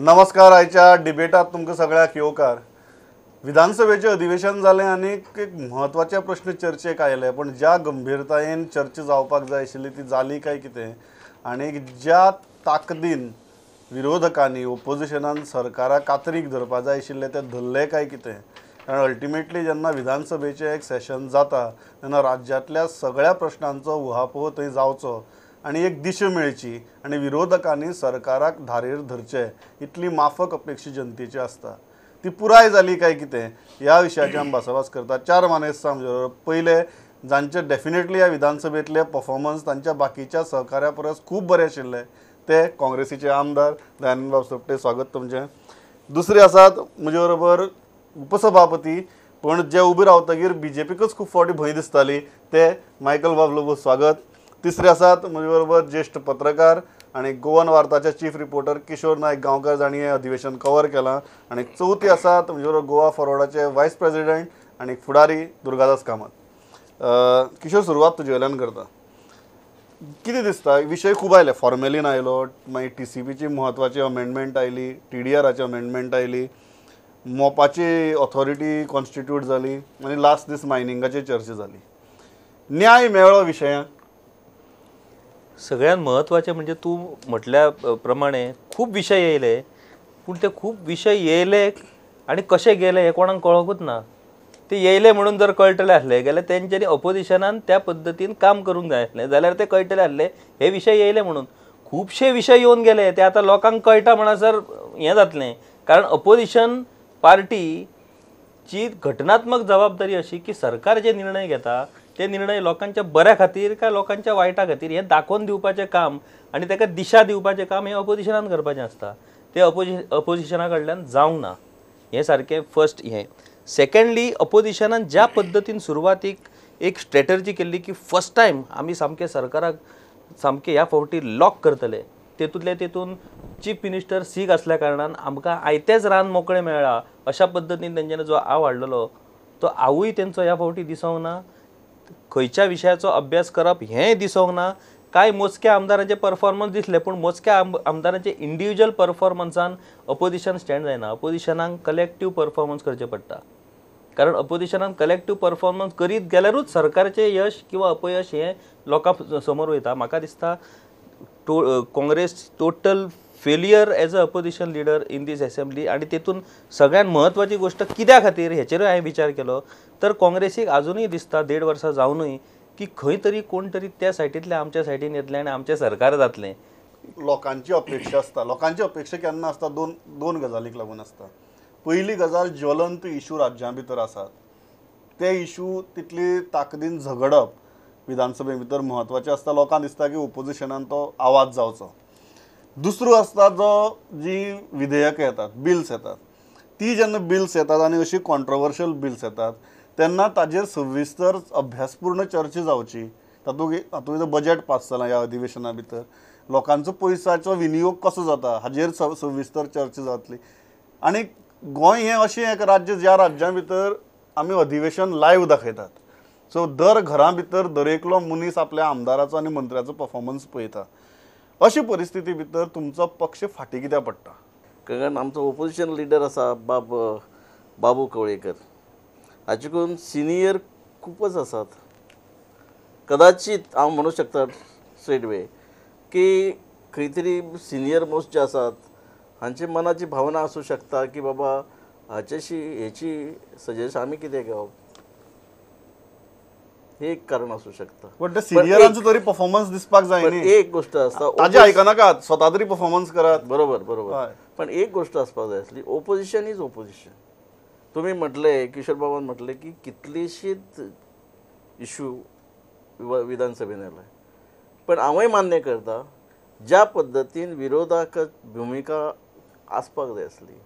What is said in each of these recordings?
नमस्कार. आयच्या डिबेटात तुमकां सगळ्याक येवकार. विधानसभेचें अधिवेशन जालें आनी एक म्हत्वाचे प्रश्न चर्चेक आयले, पण ज्या गंभीरतायेन चर्चा जावपाक जाय आशिल्ली ती जाली काय कितें, आनी ज्या ताकदीन विरोधकांनी ओपोजिशनान सरकाराक कातरीक धरपा जाय आशिल्ले ते धरले काय कितें. कारण अल्टिमेटली जेन्ना विधानसभेचें एक सेशन जाता तेन्ना राज्यांतल्या सगळ्या प्रश्नांचो उहापोह थंय जावचो आनी एक दिशा मेळची आनी विरोधकांनी सरकाराक धारेर धरचे इतली माफक अपेक्षा जनतेची आसता. ती पुराय जाली काय कितें ह्या विशयाची आमी भासाभास करतात. चार मानेस्त आमचे बरोबर. पयले जांचे डेफिनेटली ह्या विधानसभेतले परफॉर्मन्स तांच्या बाकीच्या सहकाऱ्या परस खूब बरें आशिल्ले ते काँग्रेसीचे आमदार दयानंद बाब सोपटे. स्वागत तुमचें. दुसरे आसात म्हजे बरोबर उपसभापती, पण जे उबे रावतगीर बीजेपीकच खूब फावटी भंय दिसताली ते मायकल बाब लोबो. स्वागत. तिसरे आसात म्हजे बरोबर ज्येष्ठ पत्रकार आणि Goan वार्ताचे chief reporter Kishore Naik Gaonkar, जाणी हें अधिवेशन कवर केलां. आणि चवथी आसात म्हजे बरोबर गोवा फॉरवर्डाचे वायस प्रेसिडेंट आणि फुडारी दुर्गादास कामत. किशोर, सुरवात तुजे वयल्यान करता. कितें दिसता, विशय खूब आयले. फॉर्मेलीन आयलो, मागीर TCPची म्हत्वाची अमेंडमेंट आयली, TDRची अमेंडमेंट आयली, मोपाची ऑथॉरिटी कॉन्स्टिट्यूट जाली आनी लास्ट दीस मायनिंगाची चर्चा जाली. न्याय मेळ्ळो विशयांक? सगळ्यात महत्त्वाचे म्हणजे तू म्हटल्या प्रमाणे खूप विषय येयले, पण ते खूप विषय येयले आणि कसे गेले हे कोणाक कळकूच ना. ते येयले म्हणून जर कळटले असले गेले तेंच्यांनी अपोजिशनान त्या पद्दतीन काम करूंक जाय आसलें जाल्यार ते कळटले असले हे विषय येयले म्हणून. खुबशे विषय येवन गेले ते आतां लोकांक कळटा म्हणसर हें जातलें. कारण अपोजिशन पार्टीची घटनात्मक जबाबदारी अशी की सरकार जे निर्णय घेता ते निर्णय लोकांच्या बऱ्या खातीर काय लोकांच्या वायटा खातीर हें दाखोवन दिवपाचें काम आनी ताका दिशा दिवपाचें काम हें अपोजिशनान करपाचें आसता. तें अपोजिशना कडल्यान जावंक ना. हें सारकें फर्स्ट. हें सेकंडली, अपोजिशनान ज्या पद्दतीन सुरवातीक एक स्ट्रॅटर्जी केल्ली की फर्स्ट टायम आमी सामकें सरकाराक सामकें ह्या फावटी लॉक करतले, तेतून चीफ मिनिस्टर सीख असल्या कारणान आमकां आयतेच रान मोकळें मेळ्ळा अशा पद्दतीन तेंच्यांनी जो आव हाडलेलो तो आवूय तेंचो ह्या फावटी दिसोंक ना. खंयच्या विशयाचो अभ्यास करप हेंय दिसोंक ना. कांय मोजक्या आमदारांचे परफॉर्मन्स दिसले, पूण मोजक्या आमदारांचे इंडिव्हिज्युअल परफॉर्मन्सान अपोजिशन स्टँड जायना. अपोजिशनाक कलेक्टीव परफॉर्मन्स करचें पडटा. कारण अपोजिशनान कलेक्टीव परफॉर्मन्स करीत गेल्यारूच सरकारचें यश किंवा अपयश हें लोकां समोर वयता. म्हाका दिसता Congress total failure as a opposition leader in this assembly. आनी तेतून सगळ्यात म्हत्वाची गोष्ट कित्या खातीर हेचेरूय हांवें विचार केलो तर काँग्रेसीक अजुनूय दिसता 1.5 वर्सां जावनूय की खंय तरी कोण तरी त्या सायटींतल्या आमच्या सायडीन येतले आनी आमचें सरकार जातलें. लोकांची अपेक्षा आसता. लोकांची अपेक्षा केन्ना आसता? दोन गजालीक लागून आसता. पयली गजाल, ज्वलंत इशू राज्यां भितर आसात ते इशू तितली ताकदीन झगडप विधानसभे भितर म्हत्वाचें आसता. लोकांक दिसता की ओपोजिशनान तो आवाज जावचो. दुसरो आसता जी विधेयकां येतात, बिल्स येतात, ती जेन्ना बिल्स येतात आनी अशी कॉन्ट्रोवर्शियल बिल्स येतात तेन्ना ताजेर सविस्तर अभ्यासपूर्ण चर्चा जावची. तातूंत बजेट पास जालां ह्या अधिवेशना भितर, लोकांचो पयशाचो विनियोग कसो जाता हाजेर सविस्तर चर्चा जातली. आनी गोंय हें अशें एक राज्य ज्या राज्या भितर आमी अधिवेशन लायव्ह दाखयतात. सो दर घरा भितर दरेकलो मनीस आपल्या आमदाराचो आनी मंत्र्याचो परफॉर्मन्स पळयता. अशी परिस्थिती भितर तुमचो पक्ष फाटीं कित्याक पडटा? कारण आमचो ओपोजिशन लिडर आसा बाबू कवळेकर, हाचे करून सिनियर खूपच आसात. कदाचित हांव म्हणूं शकता स्ट्रेट वे की खंय तरी सिनियर मोस्ट जे आसात हांचे मनाची भावना आसूं शकता की बाबा हेची सजेशन आमी कितें घेवप, हे एक कारण असू शकता. पण ते सिनियरांचो तरी परफॉर्मन्स दिसपाक जाय न्ही. एक गोष्ट आसता, ताजे आयकनाकात, स्वता तरी परफॉर्मन्स करात. बरोबर. पण एक गोष्ट आसपाक जाय आसली, ओपोजिशन इज ओपोजिशन. तुम्ही म्हटले, किशोर बाबान म्हटले की कितलीशीच इशू विधानसभेन आयलाय, पण हांवूय मान्य करता ज्या पद्दतीन विरोधाक भुमिका आसपाक जाय आसली,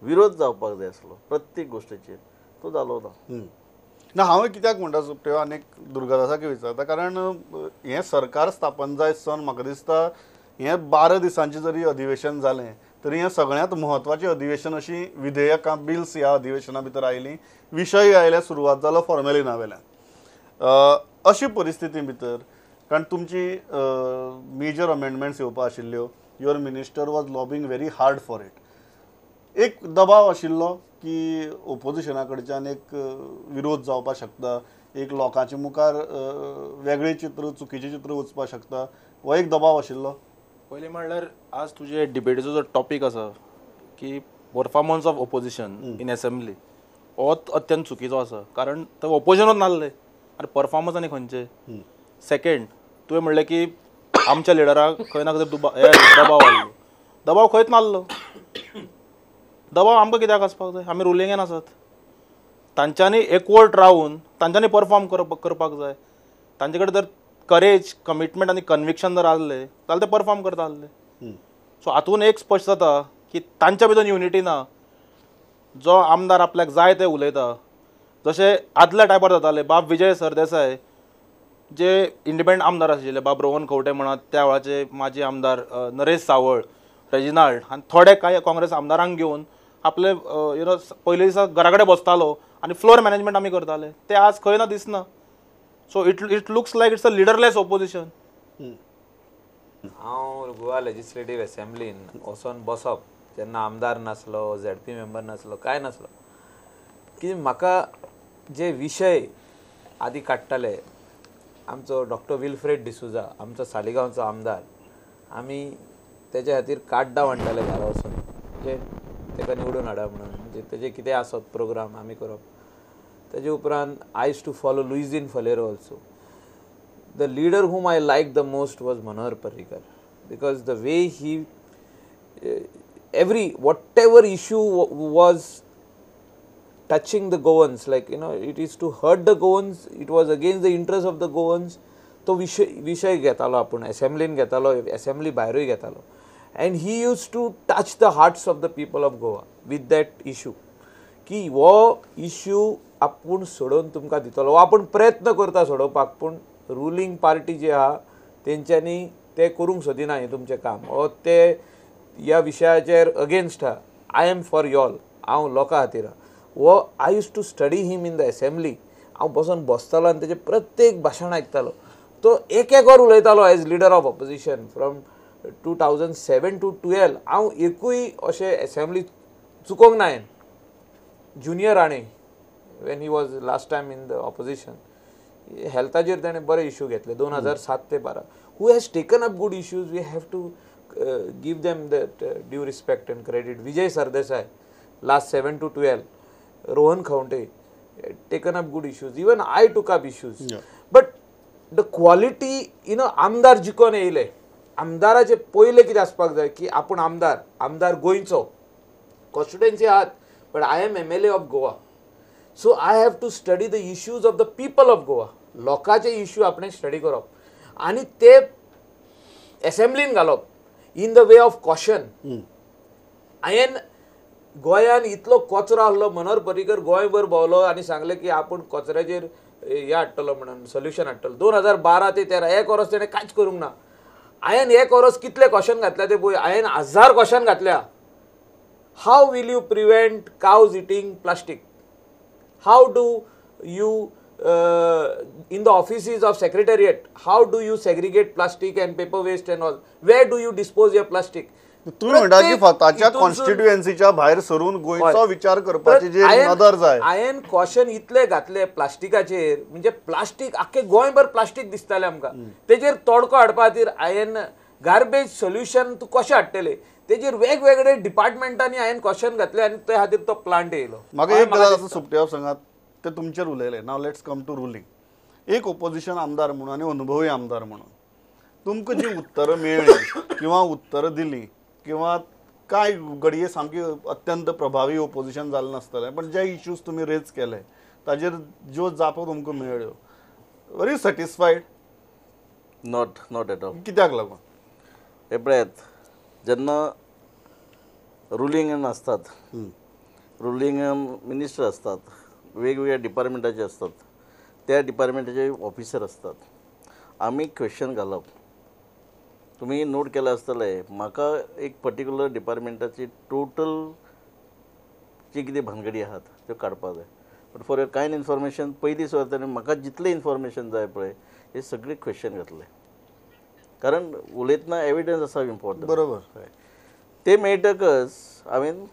विरोध जावपाक जाय आसलो प्रत्येक गोश्टीचेर, तो जालो ना. ना, हांव कित्याक म्हणटा सोपटे आनी दुर्गादासाक विचारता, कारण हें सरकार स्थापन जाय सन म्हाका दिसता हें 12 दिसांचें जरी अधिवेशन जालें तरी हें सगळ्यांत म्हत्वाचें अधिवेशन अशी विधेयकां बिल्स ह्या अधिवेशना भितर आयलीं. विशय आयले, सुरवात जालो फॉर्मेलिना वयल्यान. अशी परिस्थिती भितर कारण तुमची मेजर अमेंडमेंट्स येवपा आशिल्ल्यो, your minister was lobbying very hard for it. एक दबाव आशिल्लो की ओपोजिशना कडच्यान एक विरोध जावपाक शकता, एक लोकांच्या मुखार वेगळें चित्र चुकीचें चित्र वचपाक शकता, हो एक दबाव आशिल्लो. पयलीं म्हणल्यार आज तुजे डिबेटीचो जो टॉपीक आसा की performance of opposition in assembly हो अत्यंत चुकीचो आसा, कारण थंय ओपोजिशनूच नासलें आनी परफॉर्मन्स आनी खंयचे. सेकंड तुवें म्हणलें की आमच्या लिडराक खंय ना खंय दबाव आसलो. दबाव खंयच नासलो. दबाव आमकां कित्याक आसपाक जाय? आमी रुलिंगेन आसात. तांच्यांनी एकवट रावन तांच्यांनी परफॉर्म करपाक जाय. तांचे कडेन जर करेज, कमिटमेंट आनी कन्विक्शन जर आसलें जाल्यार ते परफॉर्म करता आसले. सो हातून एक स्पश्ट जाता की तांच्या भितर युनिटी ना. जो आमदार आपल्याक जाय ते उलयता, जशें आदल्या टायपार जाताले बाब विजय सरदेसाय जे इंडिपेंडंट आमदार आशिल्ले, बाब रोहन खंवटे म्हणत, त्या वेळाचे माजी आमदार नरेश सावळ, रेजिनाल्ड आनी थोडे कांय काँग्रेस आमदारांक घेवन आपले पयले दिसा घरा कडेन बसतालो आनी फ्लोर मॅनेजमेंट आमी करताले. ते आज खंय ना दिसना. So it looks like it's a leaderless opposition. हांव गोवा लेजिस्लेटीव असेंब्लीन वचोन बसप जेन्ना आमदार नासलो, झेडपी मेंबर नासलो, काय नासलो, की म्हाका जे विशय आदी काडटाले, आमचो डॉक्टर विल्फ्रेड डिसुजा आमचो सालिगांवचो आमदार, आमी तेजे खातीर काड्डां मांडटाले घरा वचून, जे ताका निवडून हाडप म्हणून, म्हणजे तेजे कितें आसत प्रोग्राम आमी करप. तेजे उपरांत I use to follow Luizinho Faleiro also. The leader whom I liked the most was Manohar Parrikar, because the way he whatever issue was touching the Goans, like it is to hurt the Goans, it was against the interest of the Goans, तो विषय घेतालो आपूण असेंब्लीन घेतालो, assembly भायरूय घेतालो, and he used to touch the hearts of the people of Goa with that issue, की हो issue आपूण सोडोवन तुमकां दितलो, हो आपूण प्रयत्न करता सोडोवपाक, पूण रुलींग पार्टी जी आहा तेंच्यांनी ते करूंक सोदिना हें तुमचें काम, हो ते ह्या विशयाचेर अगेन्स्ट आहा. आय एम फॉर यॉल, हांव लोकां खातीर आहा. वो I use to study him in the assembly. हांव बसून बसतालो आनी तेजें प्रत्येक भाशण आयकतालो. तो एक वर उलयतालो as leader of opposition from 2007 to 12. हांव एकूय अशें असेंब्ली चुकोवंक ना हांवें. Junior Rane when he was last time in the opposition, हेल्थाचेर ताणें बरे इश्यू घेतले 2007 ते 12. Who has taken up good issues, we have to give them that due respect and credit. Vijay Sardesai last 7 to 12, Rohan Khaunte taken up good issues, even I took up issues. But the quality आमदार जिखोन येयले, आमदाराचे पयले कितें आसपाक जाय की आपूण आमदार गोंयचो, कॉन्स्टिट्युएन्सी आहात, but I am MLA of Goa. So I have to study the issues of the people of Goa. लोकांचे इश्यू आपण स्टडी करप आनी ते असेंब्लीन घालप in the way of caution. हांवें गोंयान इतलो कचरो आहलो, मनोहर पर्रीकर गोंयभर भोंवलो आनी सांगलें की आपूण कचऱ्याचेर हें हाडटलो म्हणून सोल्युशन हाडटलो. 2012 ते 13 एक वर्स तेणें कांयच करूंक ना. हांवें एक वर्स कितले क्वेश्चन घातल्या ते पळय, हांवें 1000 क्वेश्चन घातल्या. How will you prevent cows eating plastic? How do you in the offices of secretariat, how do you segregate plastic and paper waste and all? Where do you dispose your plastic? तुम्ही म्हणटा की स्वताच्या कॉन्स्टिट्युएन्सीच्या भायर सरून गोंयचो विचार करपाची जी नदर जाय. हांवें क्वेश्चन इतले घातले प्लास्टिकाचेर, म्हणजे प्लास्टीक आख्खे गोंयभर प्लास्टीक दिसतालें आमकां. तेजेर तोडको हाडपा खातीर हांवें गार्बेज सोल्युशन तूं कशें हाडटले तेजेर वेगवेगळे डिपार्टमेंटांनी हांवें क्वेश्चन घातले आनी ते खातीर तो प्लांट येयलो. म्हाका एक गजाल आसा सुप्रिया सांगात, ते तुमचेर उलयले. Now let's come to ruling. एक ओपोजिशन आमदार म्हणून आनी अनुभवी आमदार म्हणून तुमकां जी उत्तरां मेळ्ळी किंवा उत्तरां दिली किंवा कांय घडये सामकी अत्यंत प्रभावी ओपोजिशन जालें नासतलें, पण जे इश्यूज तुमी रेज केले ताजेर ज्यो जापो तुमकां मेळ्ळ्यो, very satisfied? Not at all. कित्याक लागून? हे पळयात, जेन्ना रुलिंगान असतात, रुलिंगान मिनिस्टर असतात, वेगवेगळ्या डिपार्टमेंटाचे असतात, त्या डिपार्टमेंटाचे ऑफिसर असतात. आमी क्वेश्चन घालप. तुम्ही नोट केलं आसतलें, म्हाका एक पर्टिक्युलर डिपार्टमेंटाची टोटल जी कितें भानगडी आहात त्यो काडपाक जाय. But for your kind information, पयलीं सुद्दां म्हाका जितलें इन्फॉर्मेशन जाय पळय हे सगळे क्वेश्चन घातले, कारण उलयतना एविडन्स आसा इम्पॉर्टंट. बरोबर. ते मेळटकच हांवें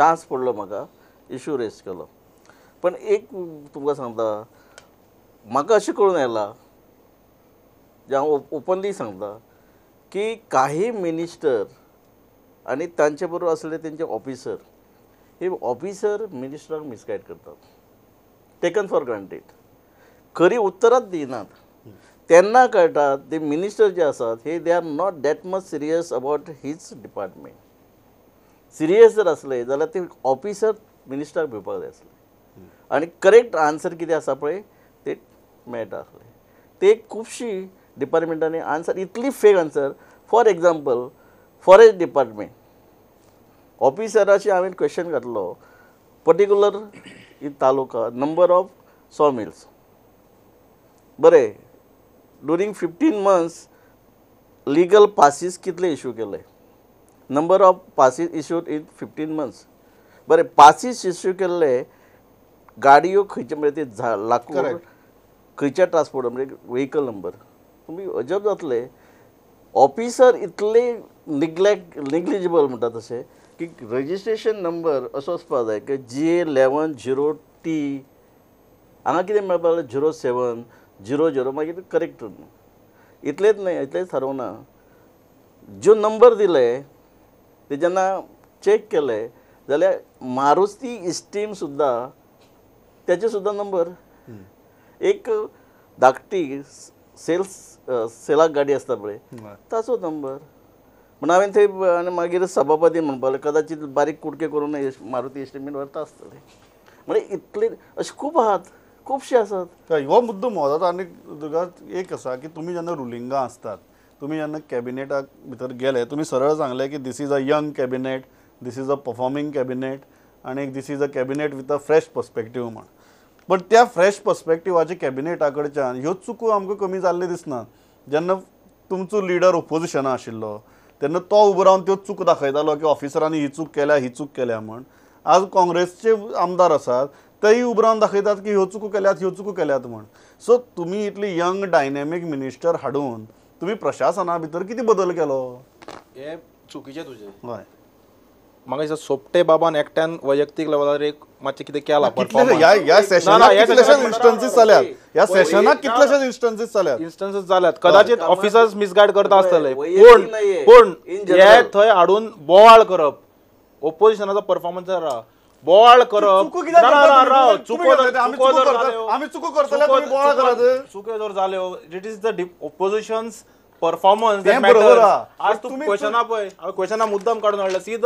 चान्स पडलो म्हाका इशू रेज केलो. पण एक तुमकां सांगता, म्हाका अशें कळून येयला, जे हांव ओपनली सांगता, की काही मिनिस्टर आनी तांचे बरोबर आसले तेंचे ऑफिसर, हे ऑफिसर मिनिस्टराक मिसगायड करतात, टेकन फॉर ग्रांटेड, खरी उत्तरांच दिनात. तेन्ना कळटा ते मिनिस्टर जे आसात हे they are not that much serious about हीच डिपार्टमेंट. सिरियस जर आसले जाल्यार ते ऑफिसर मिनिस्टराक भिवपाक जाय आसले आनी करेक्ट आन्सर कितें आसा पळय ते मेळटा आसले. ते खुबशीं डिपार्टमेंटांनी आन्सर इतली fake answer. For example forest department ऑफिसराची हांवें क्वेश्चन घातलो, particular in taluka number of saw mills. बरें, ड्युरींग 15 months लिगल पासीस कितले इशू केले, number of passes issued in 15 months. बरें, पासीस इशू केल्ले गाडयो खंयचे म्हणजे ते लाकूड खंयच्या ट्रान्सपोर्ट म्हणजे व्हेकल नंबर. तुमी अजब जातले, ऑफिसर इतले निग्लिजिबल म्हणटा तशें की रजिस्ट्रेशन नंबर असो आसपाक जाय की G11 हांगा कितें मेळपाक जाय 07 00 मागीर करेक्ट. इतलेंच न्हय, इतलेंच थारोवना, ज्यो नंबर दिले ते जेन्ना चॅक केले जाल्यार मारुती इस्टीम सुद्दां त्याचे सुद्दां नंबर. एक धाकटी सेलाक गाडी आसता पळय ताचो नंबर. म्हणून हांवें थंय आनी मागीर सभापती म्हणपाक कदाचित बारीक कुडके करून मारुती इस्टिमेट व्हरता आसतले. म्हणजे इतले अशे खूब आहात, खुबशे आसात. हो मुद्दो महत्वाचो. आनी तुका एक आसा की तुमी जेन्ना रुलिंगा आसतात, तुमी जेन्ना कॅबिनेटाक भितर गेले, तुमी सरळ सांगले की this is a young cabinet, this is a performing cabinet आनी this is a cabinet with a fresh perspective म्हण. पण त्या फ्रेश पर्स्पेक्टिवाच्या कॅबिनेटा कडच्यान ह्यो चुको आमकां कमी जाल्ले दिसना. जेन्ना तुमचो लिडर ओपोजिशना आशिल्लो तेन्ना तो उबो रावन त्यो चूक दाखयतालो की ऑफिसरांनी ही चूक केल्या म्हण. आज काँग्रेसचे आमदार आसात तेय उबो रावन दाखयतात की ह्यो चुको केल्यात म्हण. सो तुमी इतली यंग डायनॅमीक मिनिस्टर हाडून तुमी प्रशासना भितर कितें बदल केलो? हे चुकीचें तुजें. हय, म्हाका दिसता सोपटे बाबान एकट्यान वैयक्तीक लेवलार एक मातशें कितें केलां ह्या सेशनाक कितलेशेच इन्स्टन्सीस जाल्यात, ह्या सेशनाक कितलेशेच इन्स्टन्सीस जाल्यात. इन्स्टन्सीस जाल्यात. कदाचित ऑफिसर्स मिसगायड करता आसतले, पूण हे थंय हाडून बोवाळ करप, ओपोजिशनाचो परफॉर्मन्स बोवाळ करप, चुको जर जाल्यो it is the opposition's performance that matters. आज तू क्वेश्चना पळय, हांव क्वेश्चना मुद्दाम काडून हाडला. See the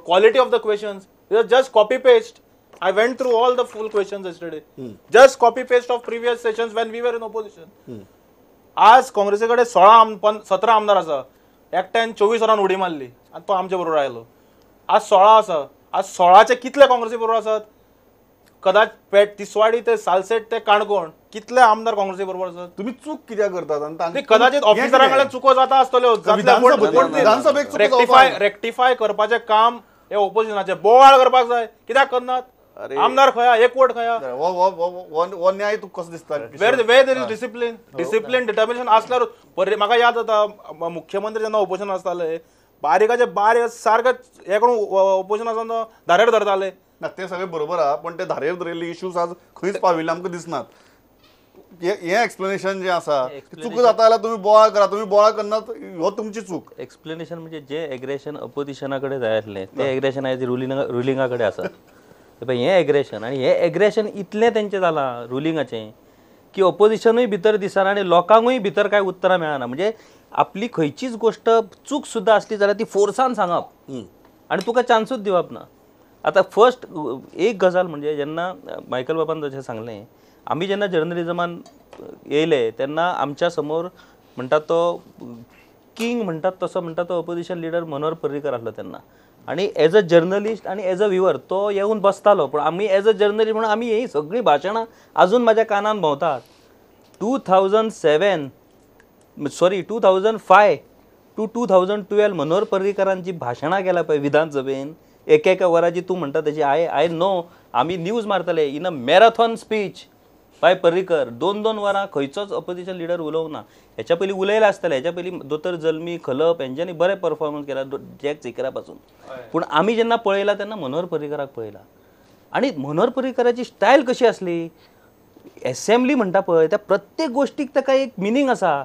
quality of the questions. Just copy paste. I went through all the full questions yesterday. Just copy paste of previous sessions when we were in opposition. आज काँग्रेसीकडे 17 आमदार आसा, एकट्यान 24 वरांन उडी मारली आनी तो आमचे बरोबर आयलो. आज 16 आसा. आज 16चे कितले काँग्रेसी बरोबर आसात? कदाच पेट तिसवाडी ते सालसेट ते काणकोण कितले आमदार काँग्रेसी बरोबर आसात? तुम्ही चूक कित्याक करतात? कदाचित ऑफिसरां कडल्यान चुको जाता आसतल्यो, रेक्टिफाय करपाचें काम हे ओपोजिशनाचे. बोवाळ करपाक जाय, कित्याक करनात? आमदार खंय, एकवट खंय? न्याय तुका कसो दिसता? Where there is discipline determination असल्यार. म्हाका याद जाता मुख्यमंत्री जेन्ना ओपोजिशन आसताले, बारीकाचे बारीक सारके हे करून ओपोजिशन आसा धारेर धरताले. ते सगळे बरोबर आहा, पण ते धारेर धरिल्ले इश्यूज आज खंयच पाविल्ले आमकां दिसनात. हे एक्सप्लेनेशन जे आसा, चूक जाता जाल्यार तुमी बोवाळ करा, तुमी बोवाळ करनात, हो तुमची चूक. एक्सप्लेनेशन म्हणजे जे एग्रेशन अपोजिशना कडेन जाय आसलें ते एग्रेशन आयज रुलिंगा कडेन आसा. हे एग्रेशन आनी हे एग्रेशन इतलें तेंचें जालां रुलिंगाचें की ऑपोजिशनूय भितर दिसना आनी लोकांकूय भितर कांय उतरां मेळना. म्हणजे आपली खंयचीच गोश्ट चूक सुद्दां आसली जाल्यार ती फोर्सान सांगप आनी तुका चान्सूच दिवप ना. आतां फर्स्ट एक गजाल म्हणजे जेन्ना मायकल बाबान जशें सांगलें, आमी जेन्ना जर्नलिजमान येयले तेन्ना आमच्या समोर म्हणटा तो किंग म्हणटात तसो म्हणटा तो ऑपोजिशन लिडर मनोहर पर्रीकर आसलो तेन्ना. आनी एज अ जर्नलिस्ट आनी एज अ व्ह्युअर तो येवन बसतालो. पूण आमी एज अ जर्नलिस्ट म्हणून आमी ही सगळीं भाशणां अजून म्हाज्या कानान भोंवतात. 2005 to 2012 मनोहर पर्रीकरान जी भाशणां केल्या पळय विधानसभेन, एका वराची तूं म्हणटा तशी आय नो, आमी न्यूज मारताले इन अ मॅरेथॉन स्पीच. पाय पर्रीकर 2-2 वरां खंयचोच ऑपोजिशन लिडर उलोवंक ना. हेच्या पयलीं उलयला आसतले, हेच्या पयलीं दोतोर जल्मी खलप हेंच्यांनी बरे परफॉर्मन्स केला जॅक झेकरा पासून. पूण आमी जेन्ना पळयला तेन्ना मनोहर पर्रीकराक पळयला आनी मनोहर पर्रीकराची स्टायल कशी आसली, एसेंब्ली म्हणटा पळय त्या प्रत्येक गोष्टीक ताका एक मिनींग आसा.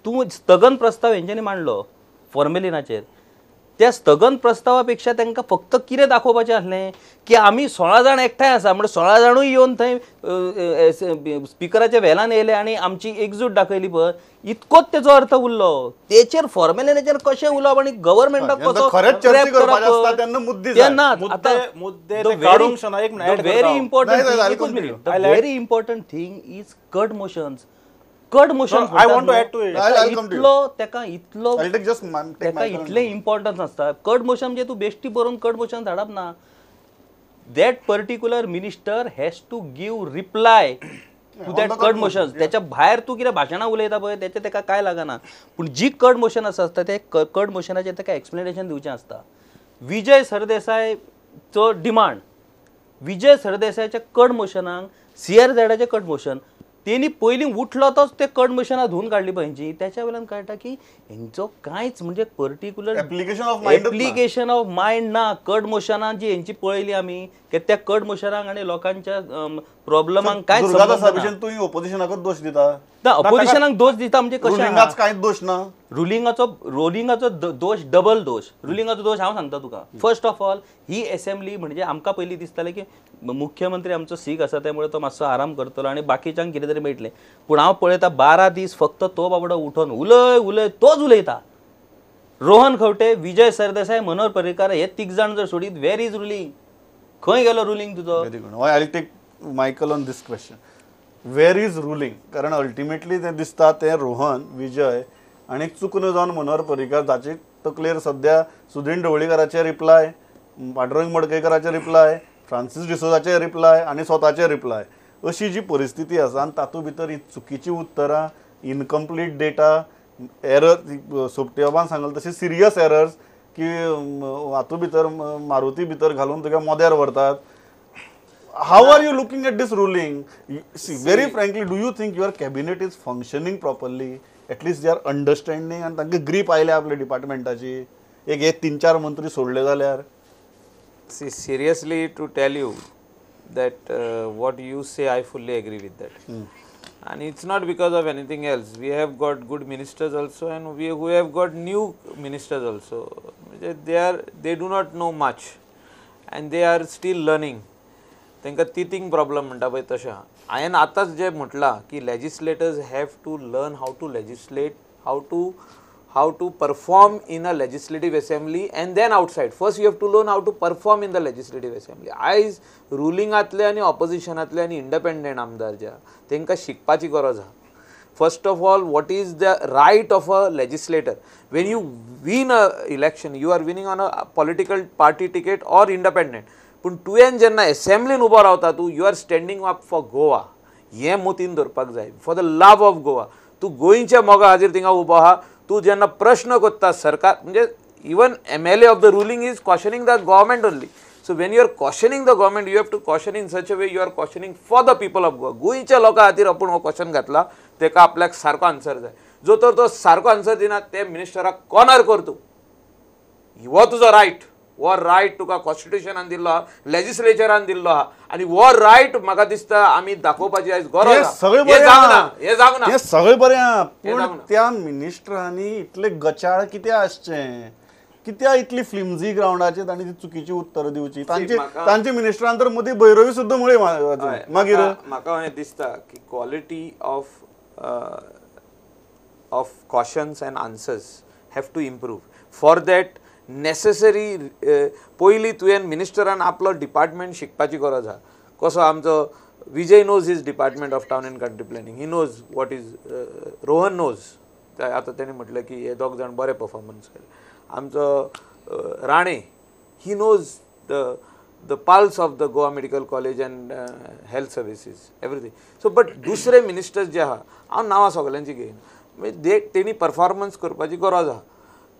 तूं स्थगन प्रस्ताव हेंच्यांनी मांडलो फॉर्मेलिनाचेर, त्या स्थगन प्रस्तावा पेक्षा तांकां फक्त कितें दाखोवपाचें आसलें की आमी 16 जाण एकठांय आसा म्हणजे 16 जाणूय येवन थंय स्पिकराच्या व्हेलान येयले आनी आमची एकजूट दाखयली पळय, इतकोच तेचो अर्थ उरलो. तेचेर फॉर्मेलिनाचेर कशें उलोवप आनी गव्हर्नमेंटाक कसो खरेंच चर्चा करपाचें आसता तेन्ना मुद्दे जाय. मुद्दे ते काढूंक शकना. एक minute व्हेरी करता. Important very important thing is cut motions. Cut motion I want to add to it. I'll come to you. इतलो I'll take just ताका इतले इम्पॉर्टन्स आसता. कट मोशन म्हणजे तूं बेश्टी बरोवन कट मोशन धाडप ना. That particular minister has to give reply to that cut motions. त्याच्या भायर तूं कितें भाशणां उलयता पळय तेचें ताका कांय लागना. पूण जी कट मोशन आसता ते कट मोशनाचेर ताका एक्सप्लेनेशन दिवचें आसता. विजय सरदेसायचो डिमांड, विजय सरदेसायच्या कट मोशनाक CRZचे कट मोशन तेणी पयलीं उठलो तोच ते कट मोशनां धुवन काडली पळय, त्याच्या वेळान कळटा की हेंचो कांयच म्हणजे पर्टिक्युलर एप्लिकेशन ऑफ मायंड ना. कट मोशनां जी हेंची पळयली आमी की त्या कट मोशनाक आनी लोकांच्या प्रॉब्लमांक कांयच संबंद ना. तूं ऑपोजिशनाकच दोश दिता ना ऑपोजिशनाक दोश दिता म्हणजे कशें रुलिंगाच कांयच दोश ना. रुलिंगाचो दोश डबल दोश. रुलिंगाचो दोश हांव सांगता तुका. फर्स्ट ऑफ ऑल ही असेंब्ली म्हणजे आमकां पयलीं दिसतालें की मुख्यमंत्री आमचो सीख आसा त्यामुळे तो मातसो आराम करतलो आनी बाकीच्यांक कितें तरी मेळटलें. पूण हांव पळयता 12 दीस फक्त तो बाबडो उठोन उलय तोच उलयता. रोहन खंवटे, विजय सरदेसाय, मनोहर पर्रीकर हे 3 जाण जर सोडीत वेर इज रुलिंग? खंय गेलो रुलिंग तुजो? Very good. I will take Michael on this question. Where is ruling? कारण अल्टिमेटली ते दिसता ते रोहन, विजय आणि चुकून जावन मनोहर पर्रीकर जाची तकलेर सध्या सुदीन ढवळीकराचे रिप्लाय, पांडुरंग मडकयकराचे रिप्लाय, फ्रांसीस डिसोजाचे रिप्लाय आणि स्वताचे रिप्लाय अशी जी परिस्थिती आसा आनी तातूंत भितर ही चुकीची उत्तरां, इनकम्प्लीट डेटा, एरर, सोपटे बाबान सांगलें तशें सिरियस एरर्स की हातूंत भितर मारुती भितर घालून तुका मोद्यार व्हरतात. How are you looking at this ruling? See, very frankly, do you think your cabinet is functioning properly? At least they are understanding and तांकां ग्रीप आयल्या आपल्या डिपार्टमेंटाची. हे 3-4 मंत्री सोडले जाल्यार. See, seriously, to tell you that what you say, I fully agree with that. And it's not because of anything else. We have got good ministers also, and we have got new ministers also. They do not know much, and they are still learning. तांकां तिथींग problem म्हणटा पळय तशें आहा. हांवें आतांच जें म्हटलां की legislators have to learn how to legislate, how to perform in a legislative assembly and then outside. First you have to learn how to perform in the legislative assembly. आयज रुलिंगांतले आनी ऑपोजिशनांतले आनी इंडिपेंडंट आमदार जे तांकां शिकपाची गरज आहा. First of all, what is the right of a legislator? When you win a election, you are winning on a political party ticket or independent. पूण तुवें जेन्ना एसेंब्लीन उबो रावता तूं, you are standing up for Goa. हें मतीन दवरपाक जाय. For the love of Goa. तूं गोंयच्या मोगा हाजेर थिंगा उबो आहा. तूं जेन्ना प्रश्न कोत्ता सरकार, म्हणजे even MLA of the ruling is questioning the government only. So when you are questioning the government, you have to question in such a way you are questioning for the people of Goa. गोंयच्या लोकां खातीर आपूण हो question घातला, ताका आपल्याक सारको answer जाय. जो तर तो सारको आन्सर दिना ते मिनिस्टराक कॉर्नर कर तूं. हो तुजो रायट. वो रायट तुका कॉन्स्टिट्युशनान दिल्लो आहा, लेजिस्लेचरान दिल्लो आहा, आनी वो रायट म्हाका दिसता आमी दाखोवपाची आयज गरज आहा. हे सगळें बरें आहा. पूण त्या मिनिस्टरांनी इतले गचाळ कित्याक आसचें? कित्याक इतली फ्लिमझी ग्राउंडाचेर तांणी ती चुकीची उत्तरां दिवची? तांचे मिनिस्टरान तर मदीं भैरवी सुद्दां म्हळी मागीर. म्हाका हें दिसता की quality of questions and answers have to improve. For that necessary पयलीं तुवें मिनिस्टरान आपलो डिपार्टमेंट शिकपाची गरज आहा. कसो आमचो Vijay knows his department of town and country planning. He knows what is Rohan knows. आतां तेणें म्हटलें की हे 2 जाण बरे परफॉर्मन्स केले. आमचो Rane, he knows the pulse of the Goa medical college and health services everything. So but दुसरे मिनिस्टर्स जे आहा, हांव नांवां सगळ्यांची घेयन, म्हणजे तेणी परफॉर्मन्स करपाची गरज आहा.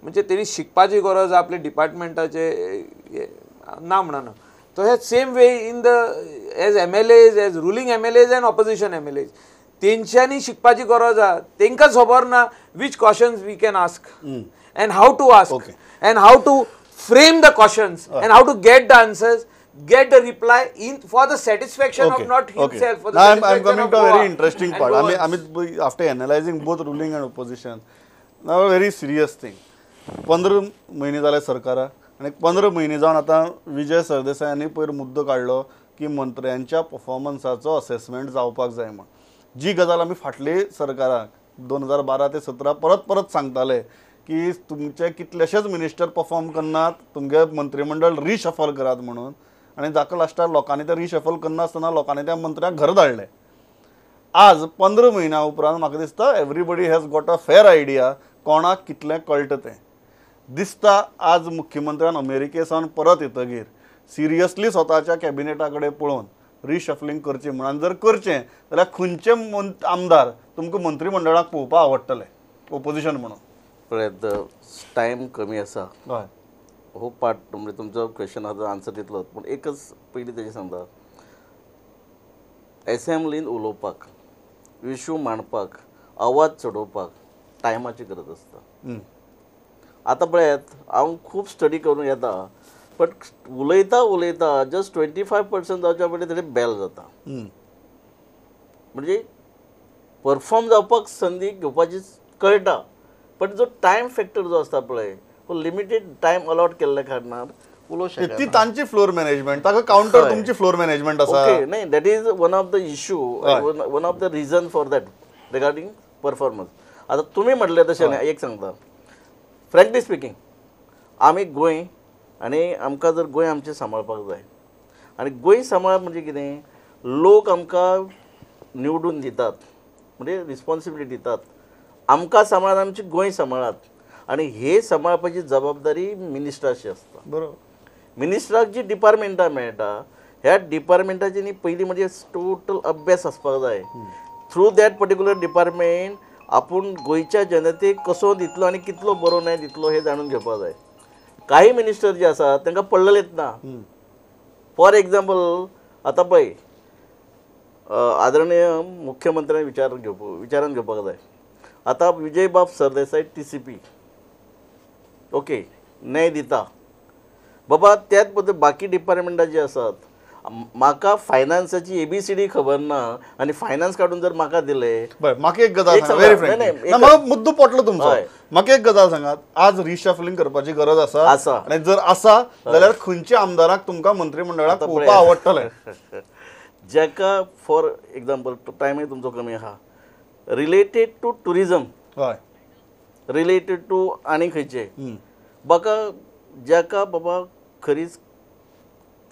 म्हणजे तेणी शिकपाची गरज आपल्या डिपार्टमेंटाचे ना म्हणना. तो हे same way in the as MLAs, as ruling MLAs and opposition MLAs, तेंच्यांनी शिकपाची गरज आहा. तेंकां खबर ना which questions we can ask and how to ask and how to frame the questions and how to get the answers, get the reply in for the satisfaction of not himself, for the Now I'm satisfaction coming of to a Goa very interesting and part. Goans. After analyzing both ruling and opposition, now a very serious thing. 15 महिने झाले सरकाराक आणि 15 महिने जावन आता विजय सरदेसायांनी पयर मुद्दो काढलो की मंत्र्यांच्या परफॉर्मन्साचो असेसमेंट जावपाक जाय म्हणून. जी गजाल आमी फाटले सरकाराक 2012 ते 17 परत सांगताले की तुमचे कितलेशेच मिनिस्टर परफॉर्म करनात, तुमगे मंत्रिमंडळ रिशफल करात म्हणून, आणि जाका लास्टार लोकांनी ते रिशफल करनासतना लोकांनी त्या मंत्र्यांक घर धाडले. आज 15 महिन्या उपरांत म्हाका दिसता everybody has got a fair idea कोणाक कितलें कळटा तें. दिसता आज मुख्यमंत्र्यान अमेरिकेसान परत येतगीर सिरियसली स्वताच्या कॅबिनेटा कडेन पळोवन रिशफलिंग करचें म्हणून जर करचें जाल्यार खंयचे आमदार तुमकां मंत्रिमंडळाक पळोवपाक आवडटले ओपोजिशन म्हणून. पळयात टायम कमी आसा. हय हो पार्ट म्हणजे तुमचो क्वेश्चन आसा आन्सर दितलो, पूण एकच पयलीं तेजें सांगता. एसेंब्लीन उलोवपाक, इश्यू मांडपाक, आवाज चडोवपाक टायमाची गरज आसता. आतां पळयात हांव खूब स्टडी करून येता, बट उलयता जस्ट 25% जावच्या पयलीं तेणें बॅल जाता. म्हणजे परफॉर्म जावपाक संदी घेवपाची कळटा, बट जो टायम फॅक्टर जो आसता पळय तो लिमिटेड टायम अलॉट केल्ल्या कारणान उलोवंक शकना. ती तांची फ्लोर मॅनेजमेंट, ताका काउंटर तुमची फ्लोर मॅनेजमेंट आसा. ओके, नाही, that is one of the issue, one of the region for that regarding performance. आता तुम्ही म्हटले तशें एक सांगता, फ्रँकली स्पिकींग, आमी गोंय आनी आमकां जर गोंय आमचें सांबाळपाक जाय, आनी गोंय सांबाळप म्हणजे कितें, लोक आमकां निवडून दितात, म्हणजे रिस्पॉन्सिबिलिटी दितात, आमकां सांबाळात, आमची गोंय सांबाळात, आनी हे सांबाळपाची जबाबदारी मिनिस्टराची आसता. बरोबर. मिनिस्टराक जी डिपार्टमेंटां मेळटा, ह्या डिपार्टमेंटाची न्ही पयलीं म्हणजे टोटल अभ्यास आसपाक जाय. थ्रू दॅट पर्टिक्युलर डिपार्टमेंट आपूण गोंयच्या जनतेक कसो दितलो आनी कितलो बरो न्याय दितलो हें जाणून घेवपाक जाय. काही मिनिस्टर जे आसात तांकां पडलेलेच ना. फॉर एग्जाम्पल आतां पळय, आदरणीय मुख्यमंत्र्यान विचारान घेवपाक जाय. आतां विजय बाब सरदेसाय TCP ओके न्याय दिता बाबा, त्याच बद्दल बाकी डिपार्टमेंटां जी आसात, म्हाका फायनान्साची ABCD खबर ना आनी फायनान्स काडून जर म्हाका दिले. म्हाका एक गजाल सांगा, व्हेरी फ्रँकली, म्हाका मुद्दो पटलो तुमचो. म्हाका एक गजाल सांगात, आज रिशफलिंग करपाची गरज आसा, आनी जर आसा जाल्यार खंयच्या आमदाराक तुमकां मंत्रिमंडळाक पळोवपाक आवडटलें? जाका फॉर एग्जाम्पल टायमूय तुमचो कमी आहा, रिलेटेड टू टुरिजम, हय, रिलेटेड टू आनी खंयचे, म्हाका जाका बाबा खरीच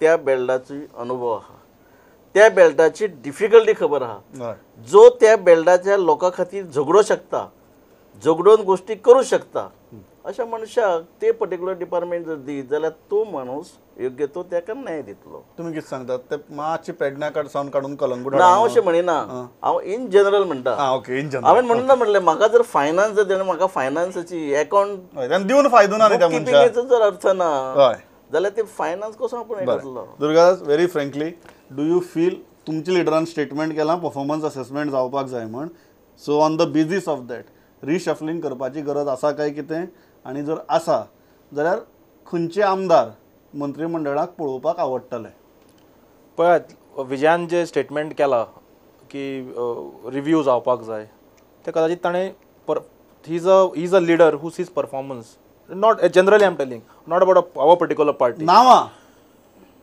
त्या बेल्टाची अनुभव आहा, त्या बेल्टाची डिफिकल्टी खबर आहा, जो त्या बेल्टाच्या लोकां खातीर झगडो शकता, झगडोन गोष्टी करूं शकता, अशा मनशाक ते पर्टिक्युलर डिपार्टमेंट जर दीत जाल्यार तो माणूस योग्य तो ताका न्याय दितलो. तुमी कितें सांगतात ते मातशी पेडण्या सावन काडून कलंगूट ना, हांव अशें म्हणिना, हांव इन जनरल म्हणटा. ओके, इन जनरल हांवें म्हणना म्हटलें म्हाका जर फायनान्स जर दिलें, म्हाका फायनान्साची अकाउंट दिवन फायदो ना न्ही त्या मनशाक. जर अर्थ ना हय, जाल्यार ते फायनान्स कसो आपण हे करतलो. Durgadas, very frankly, do you feel तुमच्या लिडरान स्टेटमेंट केलां परफॉर्मन्स असेसमेंट जावपाक जाय म्हण, so on the basis of that reshuffling करपाची गरज आसा काय कितें, आनी जर आसा जाल्यार खंयचे आमदार मंत्रिमंडळाक पळोवपाक आवडटले? पळयात, विजयान जे स्टेटमेंट केला की रिव्यू जावपाक जाय, ते कदाचित ताणें he is a leader who sees performance, not generally I am telling, not about our particular party. नांवां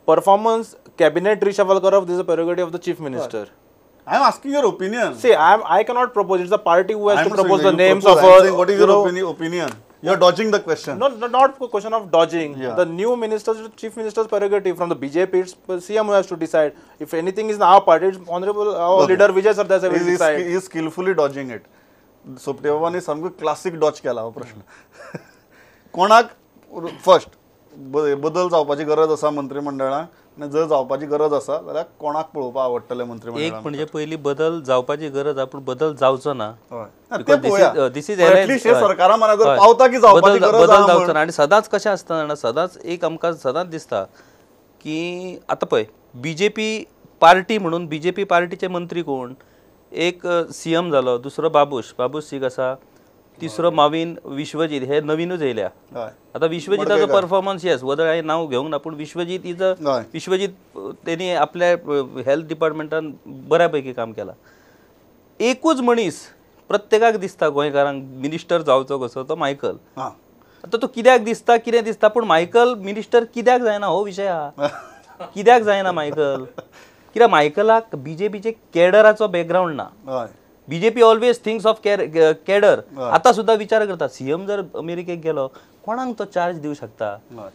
परफॉर्मन्स कॅबिनेट रिशफल करप this a prerogative of the chief minister. I am asking your opinion. See, I cannot propose. It's the party who has to propose the you names propose. of I'm all. saying, what is your opinion? You are dodging the question. No, not a question of dodging. Yeah. The new ministers, chief minister's prerogative from the BJP, it's CM who has to decide. If anything is in our party, it's honorable our leader Vijay Sardesai will decide. He is skillfully dodging it. Sopte बाबांनी सामको classic डॉच केला हो प्रश्न. कोणाक first बदल जावपाची गरज आसा मंत्रिमंडळाक, आनी जर जावपाची गरज आसा जाल्यार कोणाक पळोवपाक आवडटले मंत्रिमंडळाक? एक म्हणजे पहिली बदल जावपाची गरज आहा, पूण बदल जावचो ना. ते पळोवया. दिस इज Atleast हे सरकारा मना जर पावता की जावपाची गरज बदल आहा जावचो ना. आनी सदांच कशें आसता जाणा, सदांच एक आमकां सदांच दिसता की आतां पळय BJP पार्टी म्हणून BJP पार्टीचे मंत्री कोण, एक CM जालो, दुसरो बाबूश सीग आसा, तिसरो माविन विश्वजीत, हे नवीनच येयल्या. हय आता विश्वजिताचो परफॉर्मन्स येस वदळ हांवें नांव घेवंक ना, पूण विश्वजीत तेणी आपल्या हेल्थ डिपार्टमेंटान बऱ्यापैकी काम केलां. एकूच मनीस प्रत्येकाक दिसता गोंयकारांक मिनिस्टर जावचो कसो, तो मायकल. हां आता तो कित्याक दिसता, कितें दिसता, पूण मायकल मिनिस्टर कित्याक जायना हो विशय आहा. कित्याक जायना मायकल? कित्याक मायकलाक BJPचे कॅडराचो बॅकग्रावंड ना. हय BJP always thinks of cadre. आता सुद्धा विचार करता, CM जर अमेरिकेक गेलो, कोणाक तो चार्ज दिवं शकता? हय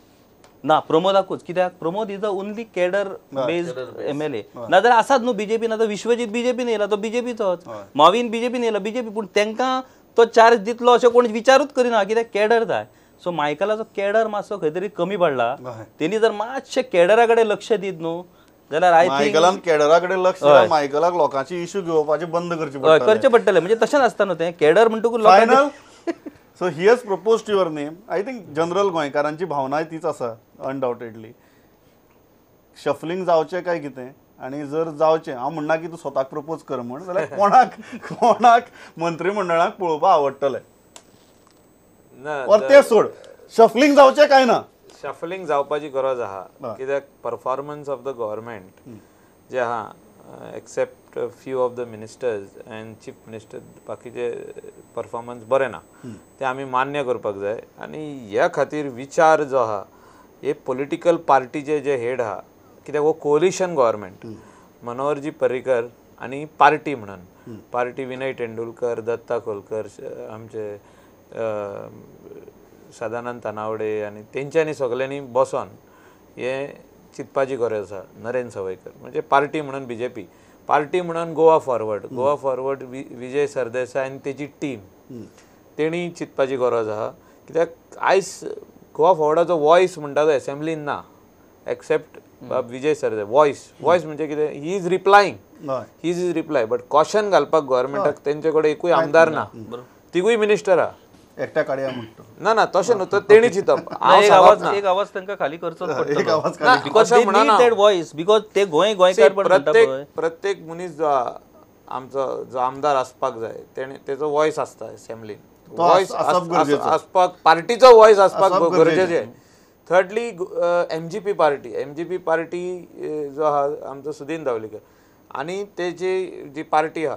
ना, प्रमोदाकूच. कित्याक Pramod is the only cadre based MLA. नाजाल्यार आसात न्हू BJP. ना विश्वजीत BJP येयला, तो BJPचोच. माविन BJP येयला, BJP. पूण तांकां तो चार्ज दितलो अशें कोण विचारूच करिना, कित्याक कॅडर जाय. सो मायकलाचो कॅडर मातसो खंय तरी कमी पडला. तेणी जर मातशे कॅडरा कडेन लक्ष दीत न्हू जाल्यार आय थिंक मायकलान कॅडरा कडेन लक्ष दिलें, मायकलाक लोकांची इश्यू घेवपाचे बंद करचे पडटले. करचें पडटलें. म्हणजे तशें नासता न्हू तें कॅडर म्हणटकूच लोकांनी final. So he has propose to your name. I think general गोंयकारांची भावनाय तीच आसा अनडाउटेडली. शफलिंग जावचें काय कितें, आनी जर जावचें, हांव म्हणना की तूं स्वताक प्रपोज कर म्हण, जाल्यार कोणाक मंत्रिमंडळाक पळोवपाक आवडटलें. और तें सोड, शफलिंग जावचें काय ना. शफलिंग जावपाची गरज आहा, कित्याक परफॉर्मन्स ऑफ द गव्हर्मेंट जे आहा, except few of the ministers and chief minister, बाकीचे परफॉर्मन्स बरें ना, ते आमी मान्य करपाक जाय. आनी ह्या खातीर विचार जो आहा, हे पॉलिटिकल पार्टीचे जे हेड आहा, कित्याक हो कोलिशन गव्हर्मेंट, मनोहरजी पर्रीकर आनी पार्टी म्हणून, पार्टी विनय तेंडुलकर, दत्ता खोलकर, आमचे सदानंद तानावडे, आनी तेंच्यांनी सगळ्यांनी बसोन हे चिंतपाची गरज आसा. नरेंद्र सवयकर म्हणजे पार्टी म्हणून BJP, पार्टी म्हणून गोवा फॉरवर्ड विजय सरदेसाय आनी तेजी टीम, तेणी चिंतपाची गरज आहा. कित्याक आयज गोवा फॉरवर्डाचो वॉयस म्हणटा तो एसेंब्लीन ना, एक्सेप्ट विजय सरदेसाय. वॉयस म्हणजे कितें, he is reply, but caution घालपाक गव्हर्मेंटाक तेंचे कडेन एकूय आमदार ना, तिगूय मिनिस्टर आहा. एकट्या काडया म्हणटा ना तशें न्हू, तर तेणी चिंतप. एक आवाज तांकां खाली करचोच पडटलो, because they need that voice, because ते गोंयकार पण म्हणटा पळय. प्रत्येक मनीस जो आमचो जो आमदार आसपाक जाय, तेचो व्हॉइस आसता असेंब्लीन. व्हॉइस आसपाक, पार्टीचो व्हॉइस आसपाक गरजेचें. थर्डली MGP पार्टी जो आहा आमचो सुदीन धावलीकर, आनी तेची जी पार्टी आहा,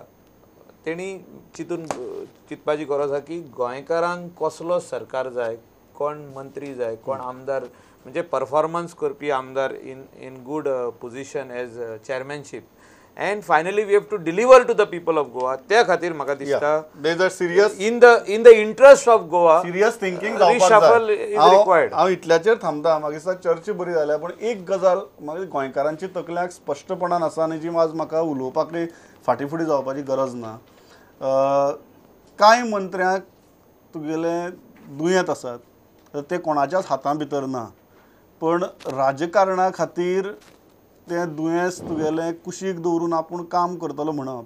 तेणी चिंतपाची गरज आहा की गोंयकारांक कसलो सरकार जाय, कोण मंत्री जाय, कोण आमदार, म्हणजे परफॉर्मन्स करपी आमदार in good position as chairmanship. And finally we have to deliver to the people of Goa. त्या खातीर म्हाका दिसता serious in the interest of Goa serious thinking reshuffle is required. हांव इतल्याचेर थांबता. म्हाका दिसता चर्चा बरी जाल्या, पण एक गजाल म्हाका गोंयकारांची तकल्याक स्पश्टपणान आसा आनी जी आज म्हाका उलोवपाक फाटीफुटी जावपाची गरज ना. कांय मंत्र्यांक तुगेले दुयेंत आसात, ते कोणाच्याच हातां भितर ना, पण राजकारणा खातीर तें दुयेंस तुगेलें कुशीक दवरून आपूण काम करतलो म्हणप,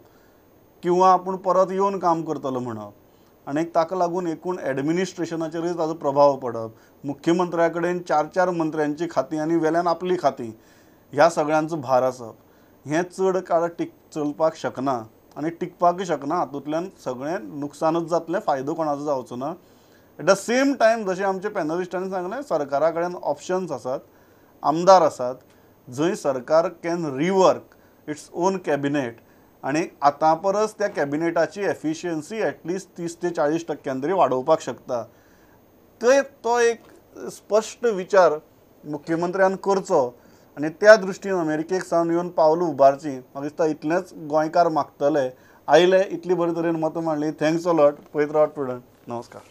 किंवा आपूण परत येवन काम करतलो म्हणप, आनी ताका लागून एकूण एडमिनिस्ट्रेशनाचेरूय ताजो प्रभाव पडप. मुख्यमंत्र्या कडेन 4 मंत्र्यांची खातीं आनी वेल्यान आपली खातीं, ह्या सगळ्यांचो भार आसप, हें चड काळ चलपाक शकना आनी टिकपाकूय शकना. हातूंतल्यान सगळें नुकसानूच जातलें, फायदो कोणाचो जावचो ना. एट द सेम टायम जशें आमच्या पॅनलिस्टांनी सांगलें, सरकारा कडेन ऑप्शन्स आसात, आमदार आसात, जंय सरकार can rework its own cabinet, आनी आतां परस त्या कॅबिनेटाची एफिशियन्सी एटलिस्ट 30 ते 40% तरी वाडोवपाक शकता. तो एक स्पश्ट विचार मुख्यमंत्र्यान करचो आनी त्या दृश्टीन अमेरिकेक सावन येवन पावलां उबारची. म्हाका दिसता इतलेंच गोंयकार मागतले. आयले, इतली बरे तरेन मतां मांडली. Thanks a lot. पळयत रावात स्टुडंट. नमस्कार.